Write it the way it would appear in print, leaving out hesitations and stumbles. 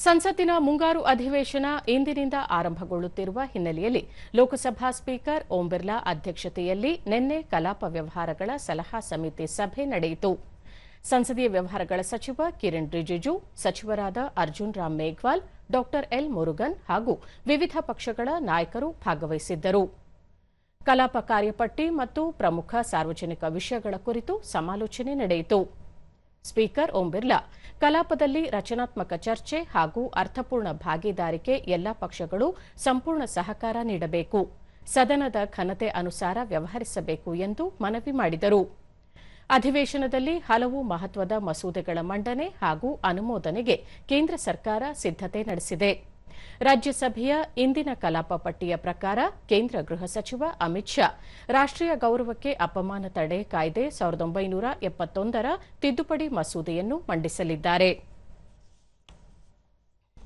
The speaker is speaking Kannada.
ಸಂಸತ್ತಿನ ಮುಂಗಾರು ಅಧಿವೇಶನ ಇಂದಿನಿಂದ ಆರಂಭಗೊಳ್ಳುತ್ತಿರುವ ಹಿನ್ನೆಲೆಯಲ್ಲಿ ಲೋಕಸಭಾ ಸ್ಪೀಕರ್ ಓಂ ಬಿರ್ಲಾ ಅಧ್ಯಕ್ಷತೆಯಲ್ಲಿ ನಿನ್ನೆ ಕಲಾಪ ವ್ಯವಹಾರಗಳ ಸಲಹಾ ಸಮಿತಿ ಸಭೆ ನಡೆಯಿತು. ಸಂಸದೀಯ ವ್ಯವಹಾರಗಳ ಸಚಿವ ಕಿರಣ್ ರಿಜಿಜು, ಸಚಿವರಾದ ಅರ್ಜುನ್ ರಾಮ್ ಮೇಘ್ವಾಲ್, ಡಾ ಎಲ್ ಮುರುಗನ್ ಹಾಗೂ ವಿವಿಧ ಪಕ್ಷಗಳ ನಾಯಕರು ಭಾಗವಹಿಸಿದ್ದರು. ಕಲಾಪ ಕಾರ್ಯಪಟ್ಟಿ ಮತ್ತು ಪ್ರಮುಖ ಸಾರ್ವಜನಿಕ ವಿಷಯಗಳ ಕುರಿತು ಸಮಾಲೋಚನೆ ನಡೆಯಿತು. ಸ್ಪೀಕರ್ ಓಂ ಬಿರ್ಲಾ ಕಲಾಪದಲ್ಲಿ ರಚನಾತ್ಮಕ ಚರ್ಚೆ ಹಾಗೂ ಅರ್ಥಪೂರ್ಣ ಭಾಗಿದಾರಿಕೆ ಎಲ್ಲಾ ಪಕ್ಷಗಳು ಸಂಪೂರ್ಣ ಸಹಕಾರ ನೀಡಬೇಕು, ಸದನದ ಘನತೆ ಅನುಸಾರ ವ್ಯವಹರಿಸಬೇಕು ಎಂದು ಮನವಿ ಮಾಡಿದರು. ಅಧಿವೇಶನದಲ್ಲಿ ಹಲವು ಮಹತ್ವದ ಮಸೂದೆಗಳ ಮಂಡನೆ ಹಾಗೂ ಅನುಮೋದನೆಗೆ ಕೇಂದ್ರ ಸರ್ಕಾರ ಸಿದ್ದತೆ ನಡೆಸಿದೆ. ರಾಜ್ಯಸಭೆಯ ಇಂದಿನ ಕಲಾಪ ಪಟ್ಟಿಯ ಪ್ರಕಾರ ಕೇಂದ್ರ ಗೃಹ ಸಚಿವ ಅಮಿತ್ ಶಾ ರಾಷ್ಟ್ರೀಯ ಗೌರವಕ್ಕೆ ಅಪಮಾನ ತಡೆ ಕಾಯ್ದೆ 1971ರ ತಿದ್ದುಪಡಿ ಮಸೂದೆಯನ್ನು ಮಂಡಿಸಲಿದ್ದಾರೆ.